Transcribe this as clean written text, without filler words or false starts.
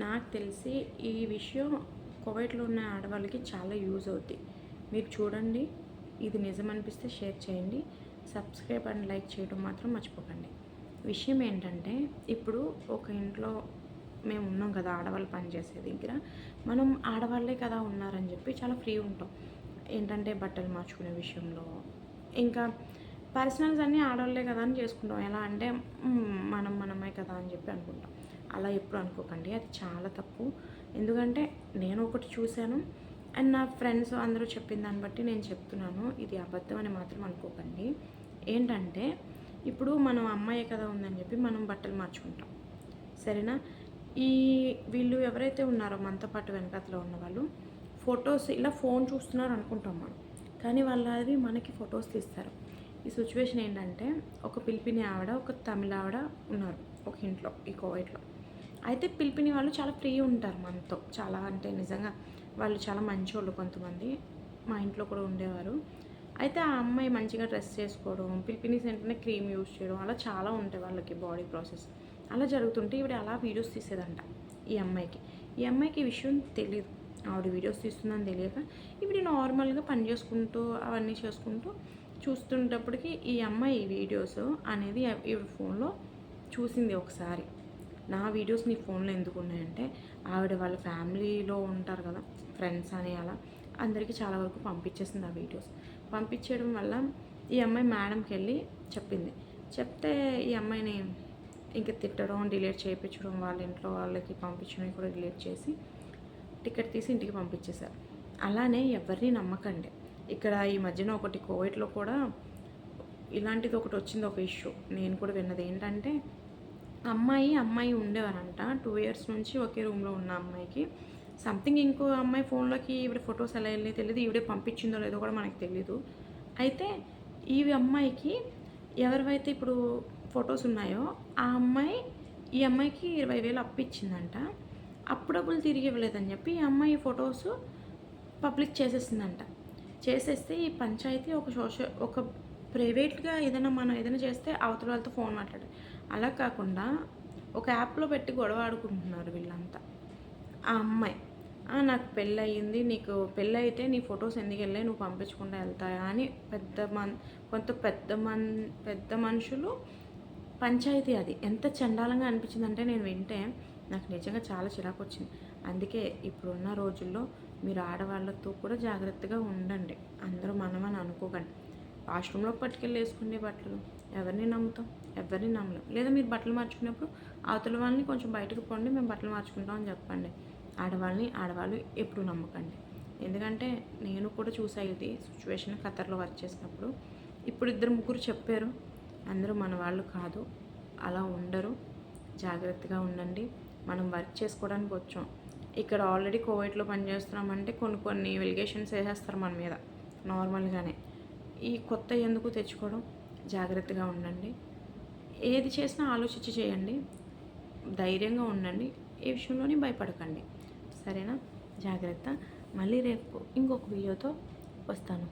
నాకు తెలిసి ఈ విషయం కువైట్లో ఉన్న ఆడవాళ్ళకి చాలా యూజ్ అవుద్ది. మీరు చూడండి. ఇది నిజమనిపిస్తే షేర్ చేయండి. సబ్స్క్రైబ్ అండ్ లైక్ చేయడం మాత్రం మర్చిపోకండి. విషయం ఏంటంటే, ఇప్పుడు ఒక ఇంట్లో మేము ఉన్నాం కదా, ఆడవాళ్ళు పనిచేసే దగ్గర. మనం ఆడవాళ్ళే కదా ఉన్నారని చెప్పి చాలా ఫ్రీ ఉంటాం. ఏంటంటే బట్టలు మార్చుకునే విషయంలో, ఇంకా పర్సనల్స్ అన్నీ ఆడవాళ్ళే కదా అని చేసుకుంటాం. ఎలా అంటే మనమే కదా అని చెప్పి అనుకుంటాం. అలా ఎప్పుడు అనుకోకండి, అది చాలా తప్పు. ఎందుకంటే నేను ఒకటి చూశాను అండ్ నా ఫ్రెండ్స్ అందరూ చెప్పిన దాన్ని బట్టి నేను చెప్తున్నాను. ఇది అబద్ధం అని మాత్రం అనుకోకండి. ఏంటంటే ఇప్పుడు మనం అమ్మాయే కదా ఉందని చెప్పి మనం బట్టలు మార్చుకుంటాం, సరేనా? ఈ వీళ్ళు ఎవరైతే ఉన్నారో మనతో పాటు వెనకాతలో ఉన్నవాళ్ళు ఫొటోస్ ఇలా ఫోన్ చూస్తున్నారు అనుకుంటాం మనం, కానీ వాళ్ళు అది మనకి ఫొటోస్ తీస్తారు. ఈ సిచ్యువేషన్ ఏంటంటే, ఒక పిలిపిని ఆవిడ, ఒక తమిళ ఆవిడ ఉన్నారు ఒక ఇంట్లో, ఈ కోవైట్లో. అయితే పిలిపిని వాళ్ళు చాలా ఫ్రీ ఉంటారు మనతో, చాలా అంటే నిజంగా వాళ్ళు చాలా మంచోళ్ళు. కొంతమంది మా ఇంట్లో కూడా ఉండేవారు. అయితే ఆ అమ్మాయి మంచిగా డ్రెస్ చేసుకోవడం, పిలిపినీస్ వెంటనే క్రీమ్ యూజ్ చేయడం, అలా చాలా ఉంటాయి వాళ్ళకి బాడీ ప్రాసెస్. అలా జరుగుతుంటే ఈవిడ అలా వీడియోస్ తీసేదంట ఈ అమ్మాయికి. ఈ అమ్మాయికి ఈ విషయం తెలియదు, ఆవిడ వీడియోస్ తీస్తుందని తెలియక ఈవిడ నార్మల్గా పని చేసుకుంటూ అవన్నీ చేసుకుంటూ చూస్తుంటప్పటికి ఈ అమ్మాయి వీడియోస్ అనేది ఈవిడ ఫోన్లో చూసింది ఒకసారి. నా వీడియోస్ నీ ఫోన్లో ఎందుకు ఉన్నాయంటే, ఆవిడ వాళ్ళ ఫ్యామిలీలో ఉంటారు కదా ఫ్రెండ్స్ అని, అలా అందరికీ చాలా వరకు పంపించేసింది ఆ వీడియోస్. పంపించడం వల్ల ఈ అమ్మాయి మేడంకి వెళ్ళి చెప్పింది. చెప్తే ఈ అమ్మాయిని ఇంక తిట్టడం, డిలీట్ చేయించడం, వాళ్ళ ఇంట్లో వాళ్ళకి పంపించడం కూడా డిలీట్ చేసి టికెట్ తీసి ఇంటికి పంపించేశారు. అలానే ఎవరిని నమ్మకండి. ఇక్కడ ఈ మధ్యన ఒకటి కోవిడ్లో కూడా ఇలాంటిది ఒకటి వచ్చింది, ఒక ఇష్యూ నేను కూడా విన్నది. ఏంటంటే అమ్మాయి ఉండేవారంట 2 ఇయర్స్ నుంచి ఒకే రూమ్లో ఉన్న అమ్మాయికి సంథింగ్ ఇంకో అమ్మాయి ఫోన్లోకి ఈవిడ ఫొటోస్ ఎలా వెళ్ళి తెలియదు, ఈవిడే పంపించిందో లేదో కూడా మనకు తెలీదు. అయితే ఈ అమ్మాయికి ఎవరివైతే ఇప్పుడు ఫొటోస్ ఉన్నాయో ఆ అమ్మాయి ఈ అమ్మాయికి 20,000 అప్పిచ్చిందంట. అప్పు డబ్బులు తిరిగి ఇవ్వలేదని చెప్పి ఈ అమ్మాయి ఫొటోస్ పబ్లిక్ చేసేసిందంట. చేసేస్తే ఈ పంచాయతీ ఒక ప్రైవేట్గా మనం ఏదైనా చేస్తే అవతల వాళ్ళతో ఫోన్ మాట్లాడారు. అలా కాకుండా ఒక యాప్లో పెట్టి గొడవ ఆడుకుంటున్నారు వీళ్ళంతా. ఆ అమ్మాయి నాకు పెళ్ళయింది, నీకు పెళ్ళయితే నీ ఫొటోస్ ఎందుకు వెళ్ళాయి, నువ్వు పంపించకుండా వెళ్తాయా అని పెద్ద మనుషులు పంచాయతీ. అది ఎంత చండాలంగా అనిపించిందంటే నేను వింటే నాకు నిజంగా చాలా చిరాకు వచ్చింది. అందుకే ఇప్పుడున్న రోజుల్లో మీరు ఆడవాళ్ళతో కూడా జాగ్రత్తగా ఉండండి. అందరూ మనమని అనుకోకండి. వాష్రూమ్లోకి పట్టుకెళ్ళి వేసుకునే బట్టలు ఎవరిని నమ్ముతాం? ఎవరిని నమ్మలేం. లేదా మీరు బట్టలు మార్చుకున్నప్పుడు అవతల వాళ్ళని కొంచెం బయటకు పోండి, మేము బట్టలు మార్చుకుంటాం అని చెప్పండి. ఆడవాళ్ళు ఎప్పుడు నమ్మకండి. ఎందుకంటే నేను కూడా చూసా ఇది సిచ్యువేషన్ ఖతర్లో వర్క్ చేసినప్పుడు. ఇప్పుడు 2-3 చెప్పారు, అందరూ మన వాళ్ళు కాదు, అలా ఉండరు. జాగ్రత్తగా ఉండండి. మనం వర్క్ చేసుకోవడానికి వచ్చాం. ఇక్కడ ఆల్రెడీ కోవిడ్లో పనిచేస్తున్నామంటే కొన్ని ఎలిగేషన్స్ వేసేస్తారు మన మీద నార్మల్గానే. ఈ కొత్త ఎందుకు తెచ్చుకోవడం? జాగ్రత్తగా ఉండండి. ఏది చేసినా ఆలోచించి చేయండి. ధైర్యంగా ఉండండి. ఏ విషయంలోనే భయపడకండి, సరేనా? జాగ్రత్త. మళ్ళీ రేపు ఇంకొక వీడియోతో వస్తాను.